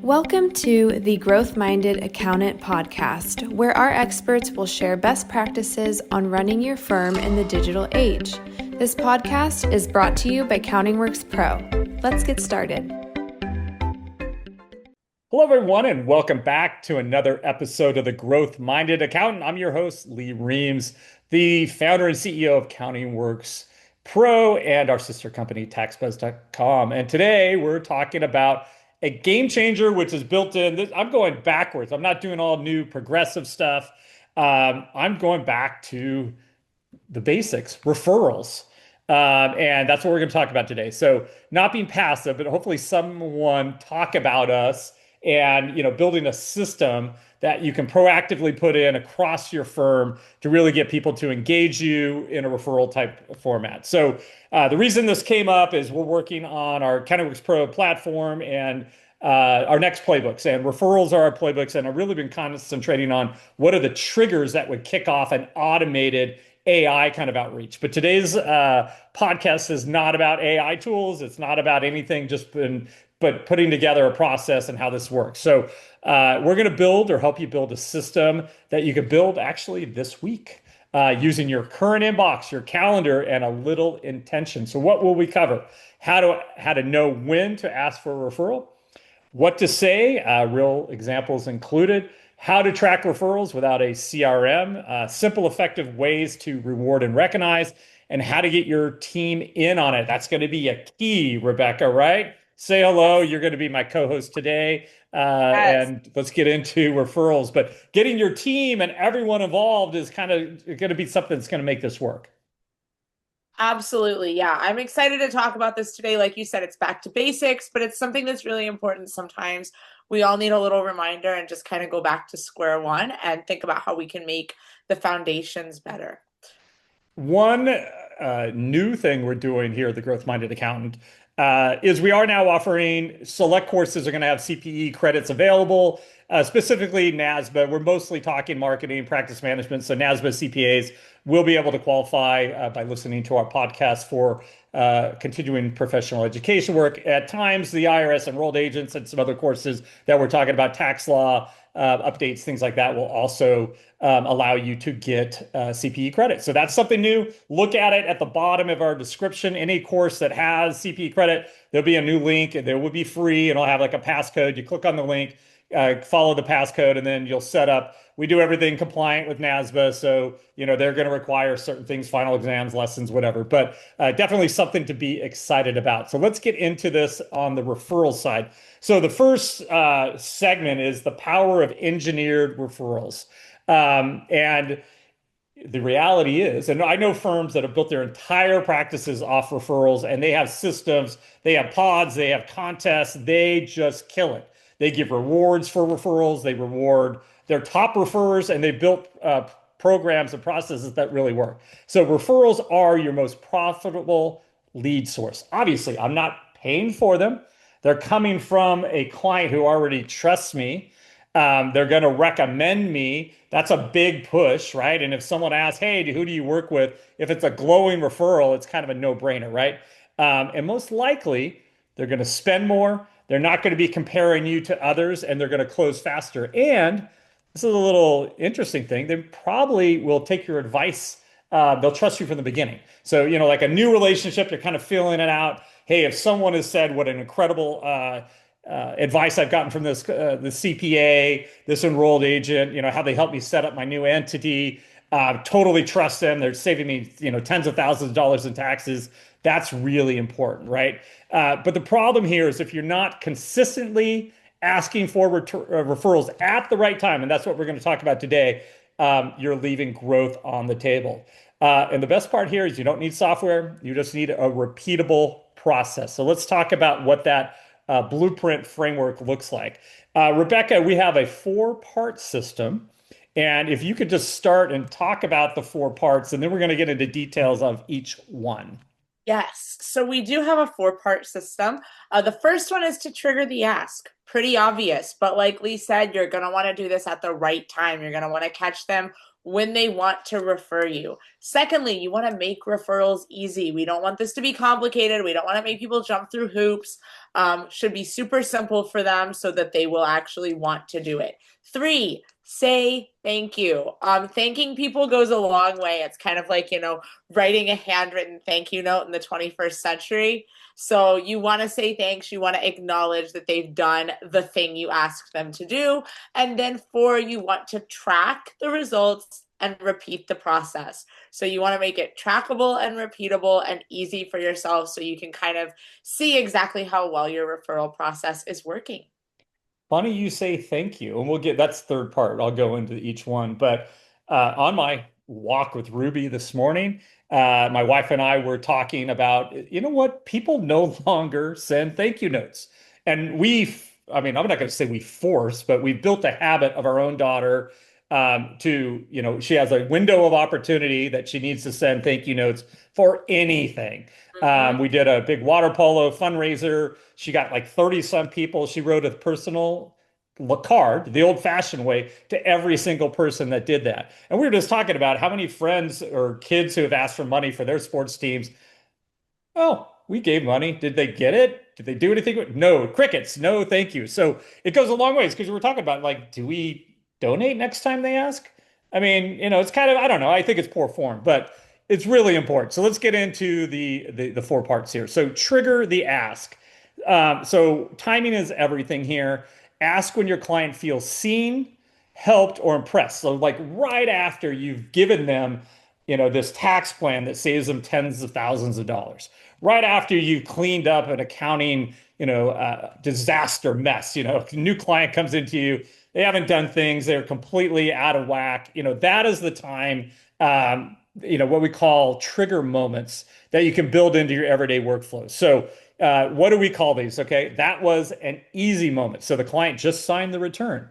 Welcome to the Growth Minded Accountant podcast, where our experts will share best practices on running your firm in the digital age. This podcast is brought to you by CountingWorks Pro. Let's get started. Hello, everyone, and welcome back to another episode of the Growth Minded Accountant. I'm your host, Lee Reams, the founder and CEO of CountingWorks Pro and our sister company, TaxBuzz.com. And today we're talking about a game changer, which is built in. I'm going backwards. I'm not doing all new progressive stuff. I'm going back to the basics, referrals. And that's what we're going to talk about today. So not being passive, but hopefully someone talk about us and, building a system that you can proactively put in across your firm to really get people to engage you in a referral type format. So the reason this came up is we're working on our CountingWorks Pro platform and our next playbooks, and referrals are our playbooks. And I've really been concentrating on what are the triggers that would kick off an automated AI kind of outreach. But today's podcast is not about AI tools. It's not about anything, but putting together a process and how this works. So we're going to build or help you build a system that you can build actually this week using your current inbox, your calendar, and a little intention. So what will we cover? How to know when to ask for a referral, what to say, real examples included, how to track referrals without a CRM, simple, effective ways to reward and recognize, and how to get your team in on it. That's going to be a key, Rebecca, right? Say hello. You're going to be my co-host today. Yes. And let's get into referrals. But getting your team and everyone involved is kind of going to be something that's going to make this work. Absolutely. Yeah. I'm excited to talk about this today. Like you said, it's back to basics, but it's something that's really important. Sometimes we all need a little reminder and just kind of go back to square one and think about how we can make the foundations better. One new thing we're doing here at the Growth Minded Accountant is we are now offering select courses are going to have CPE credits available, specifically NASBA. We're mostly talking marketing, practice management. So NASBA CPAs will be able to qualify by listening to our podcast for continuing professional education work. At times, the IRS enrolled agents and some other courses that we're talking about, tax law, updates, things like that will also allow you to get CPE credit. So that's something new. Look at it at the bottom of our description. Any course that has CPE credit, there'll be a new link and there will be free and it'll have like a passcode. You click on the link, follow the passcode, and then you'll set up. We do everything compliant with NASBA. So, they're going to require certain things, final exams, lessons, whatever, but definitely something to be excited about. So let's get into this on the referral side. So the first segment is the power of engineered referrals. And the reality is, and I know firms that have built their entire practices off referrals, and they have systems, they have pods, they have contests, they just kill it. They give rewards for referrals, they reward their top referrers, and they built programs and processes that really work. So referrals are your most profitable lead source. Obviously, I'm not paying for them. They're coming from a client who already trusts me. They're going to recommend me. That's a big push, right? And if someone asks, hey, who do you work with? If it's a glowing referral, it's kind of a no-brainer, right? And most likely, they're going to spend more. They're not going to be comparing you to others, and they're going to close faster. And this is a little interesting thing. They probably will take your advice. They'll trust you from the beginning. So, like a new relationship, you're kind of feeling it out. Hey, if someone has said what an incredible advice I've gotten from the CPA, this enrolled agent, how they helped me set up my new entity, totally trust them. They're saving me, tens of thousands of dollars in taxes. That's really important, right? But the problem here is if you're not consistently asking for referrals at the right time, and that's what we're going to talk about today, you're leaving growth on the table. And the best part here is you don't need software. You just need a repeatable process. So let's talk about what that blueprint framework looks like. Rebecca, we have a 4-part system. And if you could just start and talk about the 4 parts, and then we're going to get into details of each one. Yes. So we do have a 4-part system. The first one is to trigger the ask. Pretty obvious, but like Lee said, you're going to want to do this at the right time. You're going to want to catch them when they want to refer you. Secondly, you want to make referrals easy. We don't want this to be complicated. We don't want to make people jump through hoops. Should be super simple for them so that they will actually want to do it. 3, say thank you. Thanking people goes a long way. It's kind of like, writing a handwritten thank you note in the 21st century. So you want to say thanks. You want to acknowledge that they've done the thing you asked them to do. And then 4, you want to track the results and repeat the process. So you want to make it trackable and repeatable and easy for yourself so you can kind of see exactly how well your referral process is working. Funny you say thank you, and that's third part. I'll go into each one. But on my walk with Ruby this morning, my wife and I were talking about, you know what? People no longer send thank you notes. And I mean, I'm not going to say we force, but we built a habit of our own daughter she has a window of opportunity that she needs to send thank you notes for anything. We did a big water polo fundraiser. She got like 30 some people. She wrote a personal card, the old fashioned way, to every single person that did that. And we were just talking about how many friends or kids who have asked for money for their sports teams. Oh, we gave money. Did they get it? Did they do anything? No, crickets. No, thank you. So it goes a long ways because we're talking about like, do we donate next time they ask? I mean, it's kind of, I don't know. I think it's poor form, but it's really important. So let's get into the 4 parts here. So trigger the ask. So timing is everything here. Ask when your client feels seen, helped, or impressed. So like right after you've given them, this tax plan that saves them tens of thousands of dollars. Right after you've cleaned up an accounting, disaster mess. New client comes into you, they haven't done things, they're completely out of whack. That is the time, what we call trigger moments that you can build into your everyday workflow. So, what do we call these? Okay, that was an easy moment. So the client just signed the return,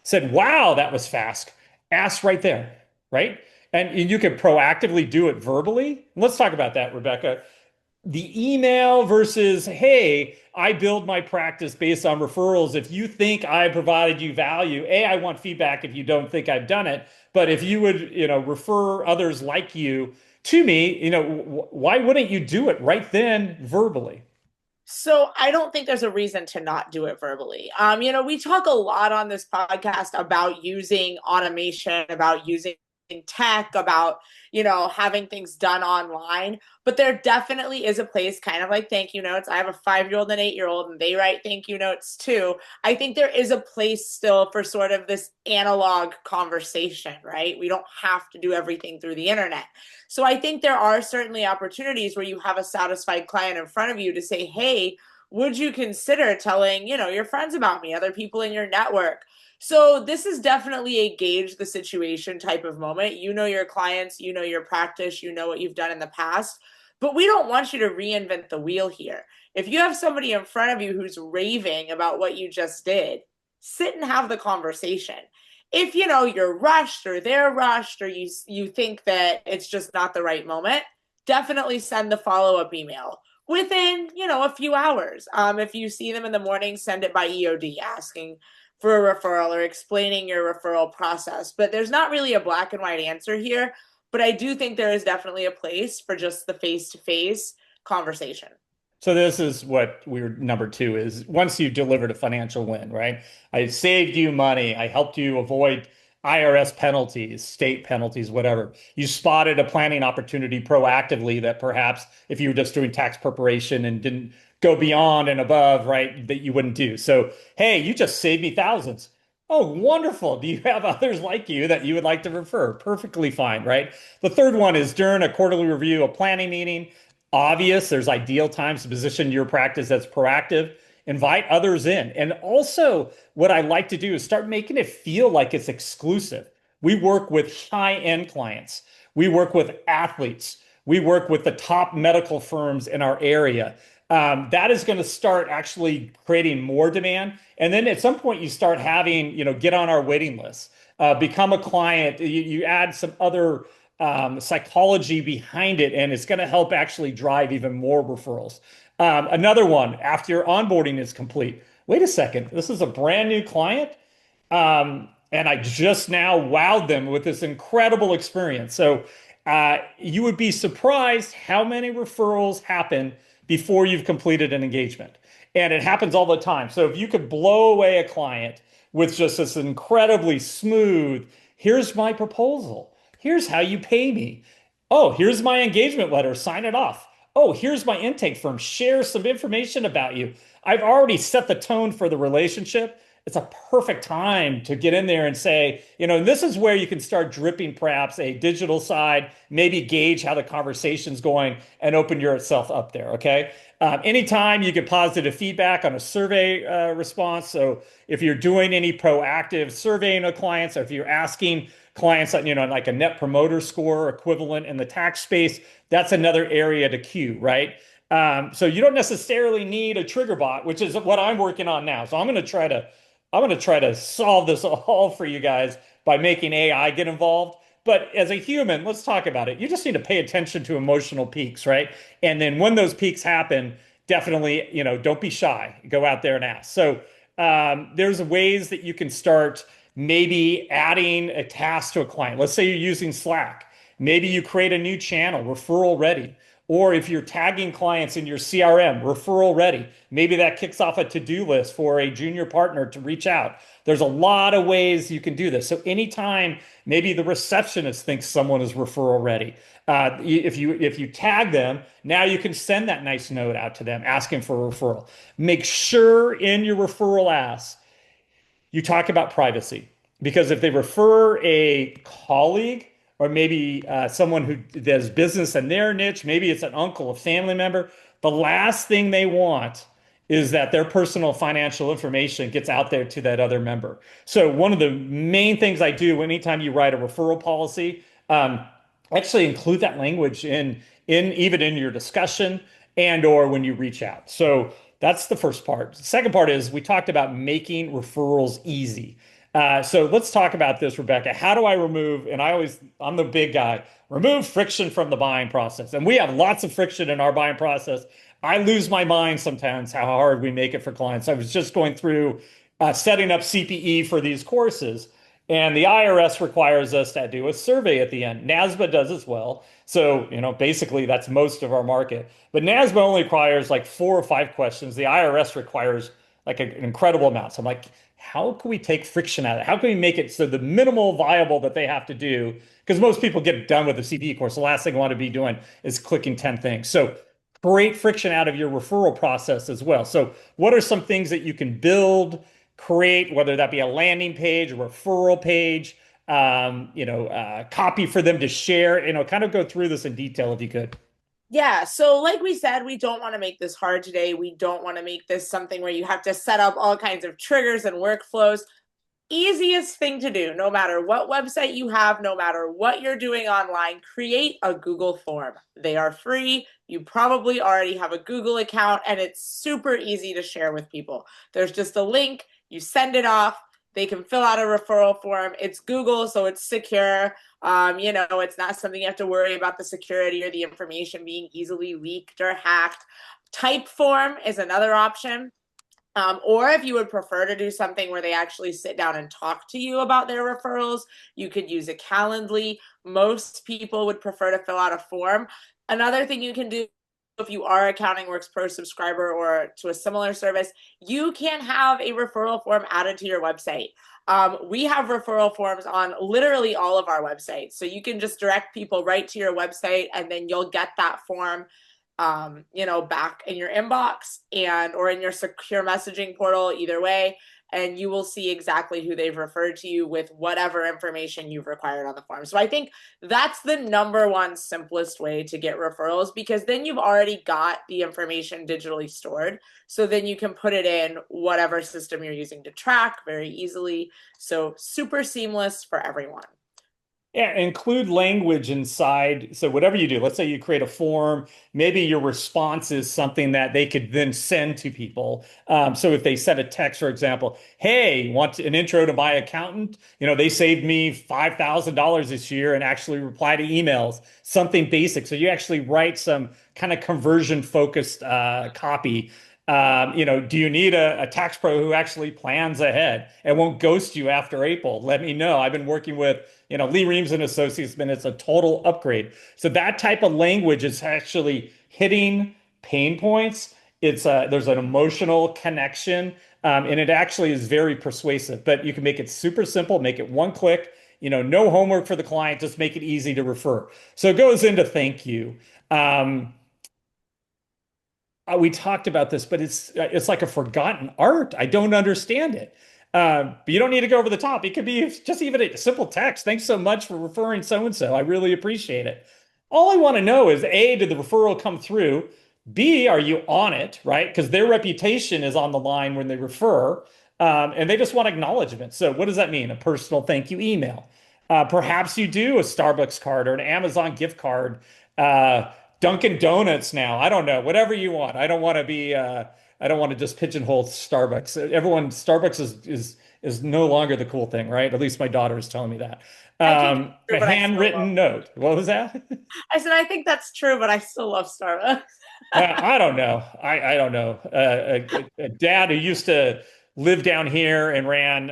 said, "Wow, that was fast." Ask right there, right? And you can proactively do it verbally. Let's talk about that, Rebecca. The email versus, hey, I build my practice based on referrals. If you think I provided you value, I want feedback if you don't think I've done it. But if you would, refer others like you to me, why wouldn't you do it right then verbally? So I don't think there's a reason to not do it verbally. We talk a lot on this podcast about using automation, about using tech, about, having things done online, but there definitely is a place kind of like thank you notes. I have a 5-year-old and 8-year-old and they write thank you notes too. I think there is a place still for sort of this analog conversation, right? We don't have to do everything through the internet. So I think there are certainly opportunities where you have a satisfied client in front of you to say, hey, would you consider telling, your friends about me, other people in your network? So this is definitely a gauge the situation type of moment. You know your clients, you know your practice, you know what you've done in the past, but we don't want you to reinvent the wheel here. If you have somebody in front of you who's raving about what you just did, sit and have the conversation. If you're rushed or they're rushed or you think that it's just not the right moment, definitely send the follow-up email within a few hours. If you see them in the morning, send it by EOD asking for a referral or explaining your referral process. But there's not really a black and white answer here. But I do think there is definitely a place for just the face-to-face conversation. So this is what number 2 is. Once you delivered a financial win, right? I saved you money. I helped you avoid IRS penalties, state penalties, whatever. You spotted a planning opportunity proactively that perhaps if you were just doing tax preparation and didn't go beyond and above, right, that you wouldn't do. So, hey, you just saved me thousands. Oh, wonderful. Do you have others like you that you would like to refer? Perfectly fine, right? The third one is during a quarterly review, a planning meeting. Obvious, there's ideal times to position your practice that's proactive. Invite others in. And also, what I like to do is start making it feel like it's exclusive. We work with high-end clients. We work with athletes. We work with the top medical firms in our area. That is going to start actually creating more demand. And then at some point, you start having, get on our waiting list, become a client. You add some other psychology behind it, and it's going to help actually drive even more referrals. Another one, after your onboarding is complete, wait a second, this is a brand new client. And I just now wowed them with this incredible experience. So you would be surprised how many referrals happen before you've completed an engagement. And it happens all the time. So if you could blow away a client with just this incredibly smooth, here's my proposal. Here's how you pay me. Oh, here's my engagement letter. Sign it off. Oh, here's my intake form. Share some information about you. I've already set the tone for the relationship. It's a perfect time to get in there and say, this is where you can start dripping perhaps a digital side, maybe gauge how the conversation's going and open yourself up there. Okay. Anytime you get positive feedback on a survey response. So if you're doing any proactive surveying of clients, or if you're asking clients, like a net promoter score equivalent in the tax space, that's another area to queue, right? So you don't necessarily need a trigger bot, which is what I'm working on now. So I'm going to try to solve this all for you guys by making AI get involved. But as a human, let's talk about it. You just need to pay attention to emotional peaks, right? And then when those peaks happen, definitely, don't be shy. Go out there and ask. So there's ways that you can start maybe adding a task to a client. Let's say you're using Slack. Maybe you create a new channel, referral ready. Or if you're tagging clients in your CRM, referral ready, maybe that kicks off a to-do list for a junior partner to reach out. There's a lot of ways you can do this. So anytime maybe the receptionist thinks someone is referral ready, if you tag them, now you can send that nice note out to them asking for a referral. Make sure in your referral ask you talk about privacy because if they refer a colleague or maybe someone who does business in their niche, maybe it's an uncle, a family member, the last thing they want is that their personal financial information gets out there to that other member. So one of the main things I do anytime you write a referral policy, actually include that language in even in your discussion and or when you reach out. So that's the first part. The second part is we talked about making referrals easy. So let's talk about this, Rebecca. How do I remove, and I'm the big guy, remove friction from the buying process. And we have lots of friction in our buying process. I lose my mind sometimes how hard we make it for clients. I was just going through setting up CPE for these courses, and the IRS requires us to do a survey at the end. NASBA does as well. So, basically that's most of our market. But NASBA only requires like 4 or 5 questions. The IRS requires like an incredible amount. So I'm like, how can we take friction out of it? How can we make it so the minimal viable that they have to do? Because most people get done with the CPE course. The last thing they want to be doing is clicking 10 things. So create friction out of your referral process as well. So what are some things that you can build, create, whether that be a landing page, a referral page, copy for them to share, kind of go through this in detail if you could. Yeah, so like we said, we don't want to make this hard today. We don't want to make this something where you have to set up all kinds of triggers and workflows. Easiest thing to do, no matter what website you have, no matter what you're doing online, create a Google form. They are free. You probably already have a Google account, and it's super easy to share with people. There's just a link, you send it off, they can fill out a referral form. It's Google, so it's secure. It's not something you have to worry about the security or the information being easily leaked or hacked. Typeform is another option. Or if you would prefer to do something where they actually sit down and talk to you about their referrals, you could use a Calendly. Most people would prefer to fill out a form. Another thing you can do if you are a Counting Works Pro subscriber or to a similar service, you can have a referral form added to your website. We have referral forms on literally all of our websites. So you can just direct people right to your website and then you'll get that form back in your inbox or in your secure messaging portal, either way, and you will see exactly who they've referred to you with whatever information you've required on the form. So I think that's the number one simplest way to get referrals, because then you've already got the information digitally stored. So then you can put it in whatever system you're using to track very easily. So super seamless for everyone. Yeah, include language inside. So whatever you do, let's say you create a form, maybe your response is something that they could then send to people. So if they send a text, for example, hey, want an intro to my accountant? They saved me $5,000 this year and actually reply to emails, something basic. So you actually write some kind of conversion focused copy. Do you need a tax pro who actually plans ahead and won't ghost you after April? Let me know. I've been working with, Lee Reams and Associates, and it's a total upgrade. So that type of language is actually hitting pain points. There's an emotional connection, and it actually is very persuasive. But you can make it super simple, make it one click. No homework for the client, just make it easy to refer. So it goes into thank you. Um, we talked about this, but it's like a forgotten art. I don't understand it. But you don't need to go over the top. It could be just even a simple text. Thanks so much for referring so and so. I really appreciate it. All I want to know is A, did the referral come through? B, are you on it, right? Because their reputation is on the line when they refer, and they just want acknowledgement. So, what does that mean? A personal thank you email. Perhaps you do a Starbucks card or an Amazon gift card. Uh, Dunkin' Donuts now. I don't know. Whatever you want. I don't want to just pigeonhole Starbucks. Starbucks is no longer the cool thing, right? At least my daughter is telling me that. I think it's true, A but I still love. handwritten note. What was that? I said I think that's true, but I still love Starbucks. I don't know. I don't know. A dad who used to live down here and ran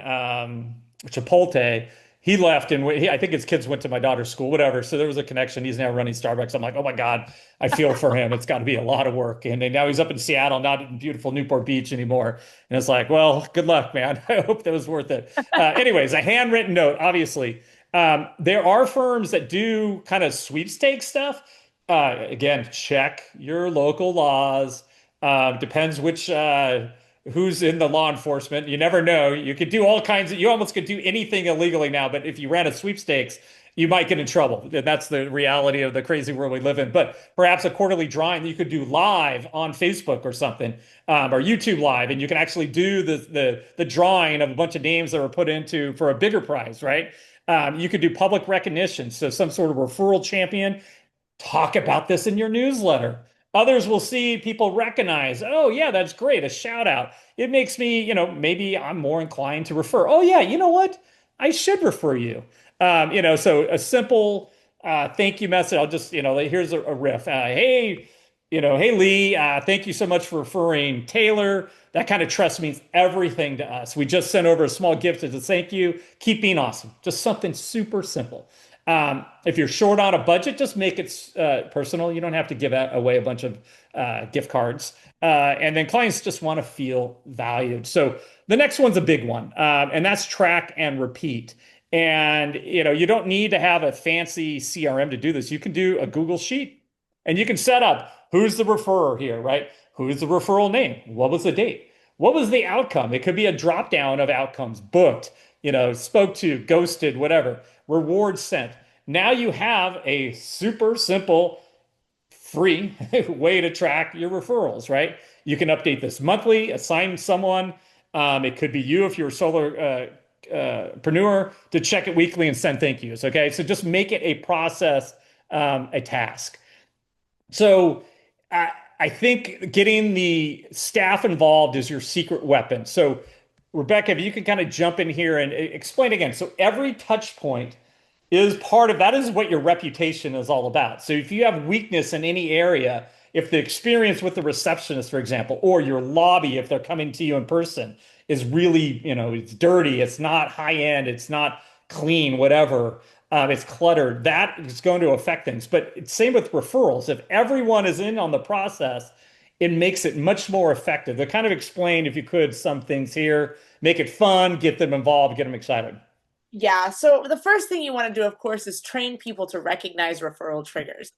Chipotle, he left and I think his kids went to my daughter's school, whatever. So there was a connection. He's now running Starbucks. I'm like, oh my God, I feel for him. It's got to be a lot of work. And then now he's up in Seattle, not in beautiful Newport Beach anymore. And it's like, well, good luck, man. I hope that was worth it. Anyways, a handwritten note, obviously. There are firms that do kind of sweepstakes stuff. Again, check your local laws. Depends who's in the law enforcement. You never know. You could do all kinds of, you almost could do anything illegally now, but if you ran a sweepstakes, you might get in trouble. And that's the reality of the crazy world we live in. But perhaps a quarterly drawing you could do live on Facebook or something, or YouTube Live, and you can actually do the drawing of a bunch of names that were put into for a bigger prize, right? You could do public recognition, so some sort of referral champion. Talk about this in your newsletter. Others will see people recognize, oh, yeah, that's great. A shout out. It makes me, maybe I'm more inclined to refer. Oh, yeah, you know what? I should refer you. So a simple thank you message. I'll just, here's a riff. Hey, Lee, thank you so much for referring Taylor. That kind of trust means everything to us. We just sent over a small gift as a thank you. Keep being awesome. Just something super simple. If you're short on a budget, just make it personal. You don't have to give away a bunch of gift cards. And then clients just want to feel valued. So the next one's a big one, and that's track and repeat. And you don't need to have a fancy CRM to do this. You can do a Google Sheet, and you can set up who's the referrer here, right? Who's the referral name? What was the date? What was the outcome? It could be a drop down of outcomes: booked, spoke to, ghosted, whatever. Rewards sent. Now you have a super simple, free way to track your referrals, right? You can update this monthly, assign someone. It could be you if you're a solopreneur to check it weekly and send thank yous. Okay, so just make it a process, a task. So I think getting the staff involved is your secret weapon. So Rebecca, if you could kind of jump in here and explain again. So every touch point is part of that is what your reputation is all about. So if you have weakness in any area, if the experience with the receptionist, for example, or your lobby, if they're coming to you in person, is really, it's dirty, it's not high end, it's not clean, whatever, it's cluttered, that is going to affect things. But it's same with referrals. If everyone is in on the process, it makes it much more effective. To kind of explain, if you could, some things here, make it fun, get them involved, get them excited. Yeah. So the first thing you want to do, of course, is train people to recognize referral triggers.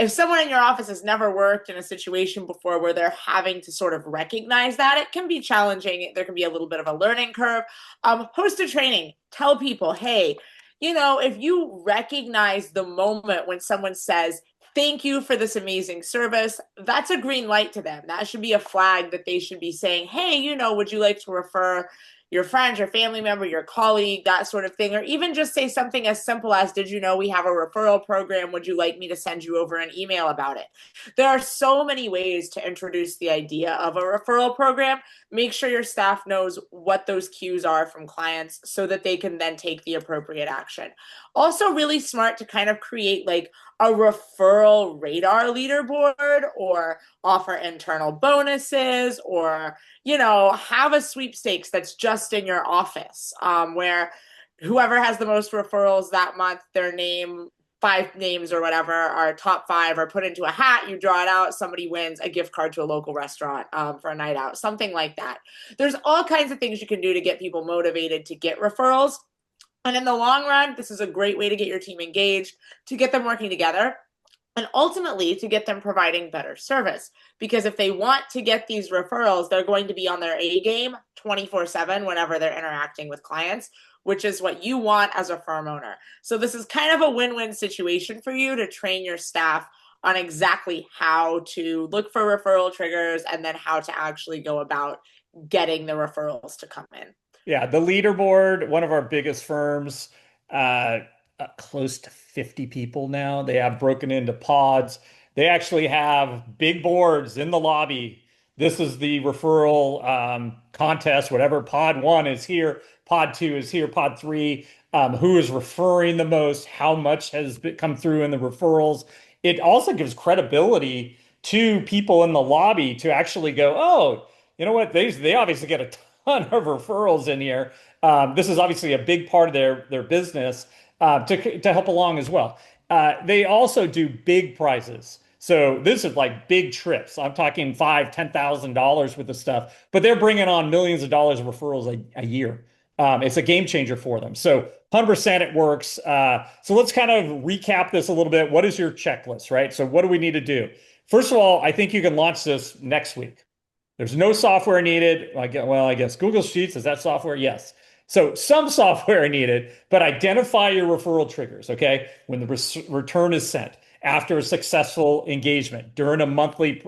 If someone in your office has never worked in a situation before where they're having to sort of recognize that, it can be challenging. There can be a little bit of a learning curve. Host a training. Tell people, hey, if you recognize the moment when someone says, thank you for this amazing service, that's a green light to them. That should be a flag that they should be saying, hey, would you like to refer your friend, your family member, your colleague, that sort of thing. Or even just say something as simple as, did you know we have a referral program? Would you like me to send you over an email about it? There are so many ways to introduce the idea of a referral program. Make sure your staff knows what those cues are from clients so that they can then take the appropriate action. Also, really smart to kind of create like a referral radar leaderboard, or offer internal bonuses, or have a sweepstakes that's just in your office, where whoever has the most referrals that month, their name, 5 names or whatever, are top 5, are put into a hat. You draw it out. Somebody wins a gift card to a local restaurant for a night out, something like that. There's all kinds of things you can do to get people motivated to get referrals. And in the long run, this is a great way to get your team engaged, to get them working together, and ultimately to get them providing better service. Because if they want to get these referrals, they're going to be on their A game 24/7 whenever they're interacting with clients, which is what you want as a firm owner. So this is kind of a win-win situation for you to train your staff on exactly how to look for referral triggers and then how to actually go about getting the referrals to come in. Yeah, the leaderboard, one of our biggest firms, close to 50 people now. They have broken into pods. They actually have big boards in the lobby. This is the referral contest, whatever. Pod 1 is here, pod 2 is here, pod 3. Who is referring the most? How much has come through in the referrals? It also gives credibility to people in the lobby to actually go, oh, you know what? They obviously get a ton of referrals in here. This is obviously a big part of their business to help along as well. They also do big prizes. So this is like big trips. I'm talking $5,000, $10,000 worth of stuff, but they're bringing on millions of dollars of referrals a year. It's a game changer for them. So 100% it works. So let's kind of recap this a little bit. What is your checklist, right? So what do we need to do? First of all, I think you can launch this next week. There's no software needed. Well, I guess Google Sheets, is that software? Yes. So some software needed, but identify your referral triggers, okay? When the return is sent, after a successful engagement, during a monthly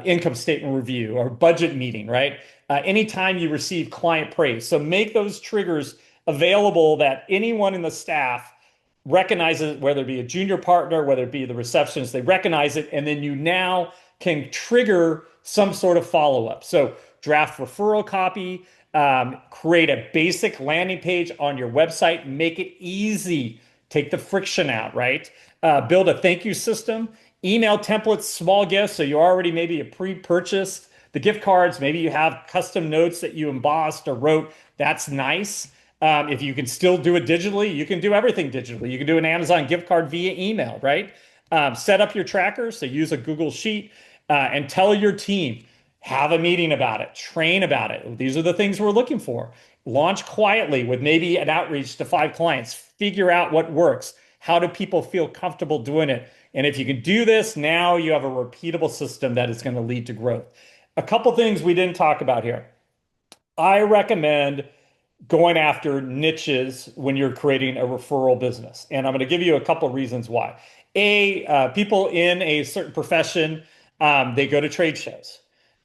income statement review or budget meeting, right? Anytime you receive client praise. So make those triggers available that anyone in the staff recognizes, whether it be a junior partner, whether it be the receptionist, they recognize it, and then you now can trigger some sort of follow-up. So draft referral copy, create a basic landing page on your website, make it easy, take the friction out, right? Build a thank you system, email templates, small gifts. So you already maybe pre-purchased the gift cards. Maybe you have custom notes that you embossed or wrote. That's nice. If you can still do it digitally, you can do everything digitally. You can do an Amazon gift card via email, right? Set up your tracker. So use a Google Sheet and tell your team, have a meeting about it, train about it. These are the things we're looking for. Launch quietly with maybe an outreach to 5 clients. Figure out what works. How do people feel comfortable doing it? And if you can do this, now you have a repeatable system that is going to lead to growth. A couple things we didn't talk about here. I recommend going after niches when you're creating a referral business. And I'm going to give you a couple reasons why. People in a certain profession, they go to trade shows.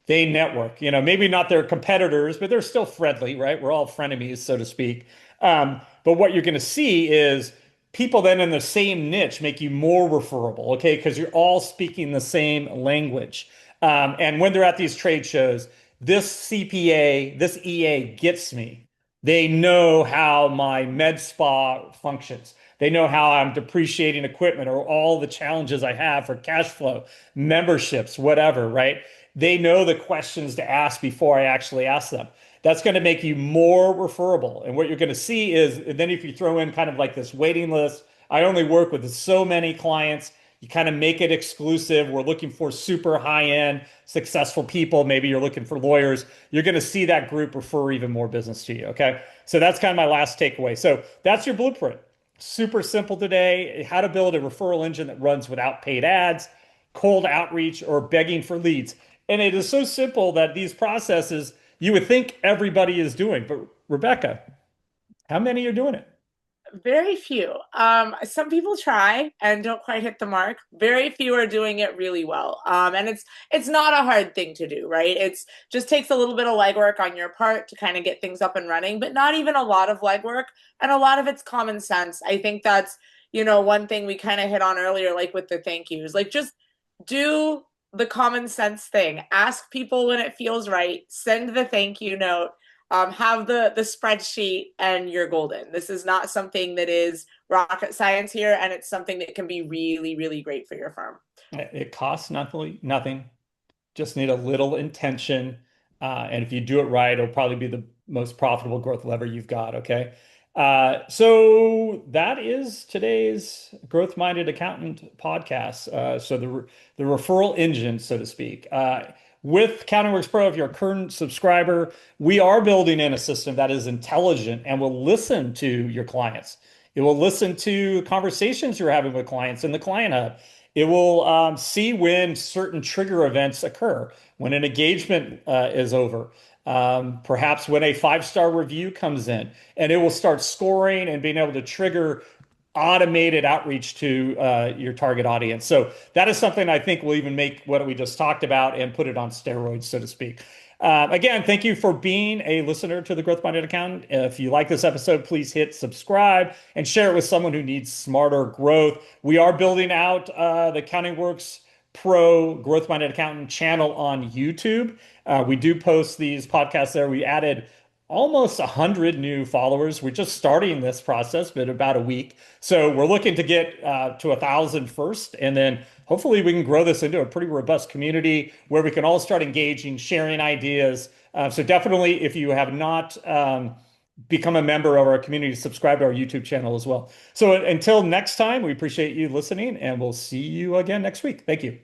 They network, maybe not their competitors, but they're still friendly, right? We're all frenemies, so to speak. But what you're going to see is people then in the same niche make you more referable, okay? Because you're all speaking the same language. And when they're at these trade shows, this CPA, this EA gets me. They know how my med spa functions. They know how I'm depreciating equipment or all the challenges I have for cash flow, memberships, whatever, right? They know the questions to ask before I actually ask them. That's going to make you more referable. And what you're going to see is, and then if you throw in kind of like this waiting list, I only work with so many clients. You kind of make it exclusive. We're looking for super high-end, successful people. Maybe you're looking for lawyers. You're going to see that group refer even more business to you, okay? So that's kind of my last takeaway. So that's your blueprint. Super simple today. How to build a referral engine that runs without paid ads, cold outreach, or begging for leads. And it is so simple that these processes, you would think everybody is doing. But Rebecca, how many are doing it? Very few. Some people try and don't quite hit the mark. Very few are doing it really well. And it's not a hard thing to do, right? It's just takes a little bit of legwork on your part to kind of get things up and running, but not even a lot of legwork, and a lot of it's common sense. I think that's, one thing we kind of hit on earlier, like with the thank yous. Like, just do the common sense thing. Ask people when it feels right. Send the thank you note. Have the spreadsheet, and you're golden. This is not something that is rocket science here, and it's something that can be really, really great for your firm. It costs nothing. Just need a little intention. And if you do it right, it'll probably be the most profitable growth lever you've got. Okay. So that is today's Growth Minded Accountant podcast. So the referral engine, so to speak. With CountingWorks Pro, if you're a current subscriber, we are building in a system that is intelligent and will listen to your clients. It will listen to conversations you're having with clients in the client hub. It will see when certain trigger events occur, when an engagement is over, perhaps when a five-star review comes in, and it will start scoring and being able to trigger automated outreach to your target audience. So that is something I think will even make what we just talked about and put it on steroids, so to speak. Again, thank you for being a listener to the Growth Minded Accountant. If you like this episode, please hit subscribe and share it with someone who needs smarter growth. We are building out the CountingWorks Pro Growth Minded Accountant channel on YouTube. We do post these podcasts there. We added almost 100 new followers. We're just starting this process, but about a week. So we're looking to get to 1,000 first, and then hopefully we can grow this into a pretty robust community where we can all start engaging, sharing ideas. So definitely, if you have not become a member of our community, subscribe to our YouTube channel as well. So until next time, we appreciate you listening, and we'll see you again next week. Thank you.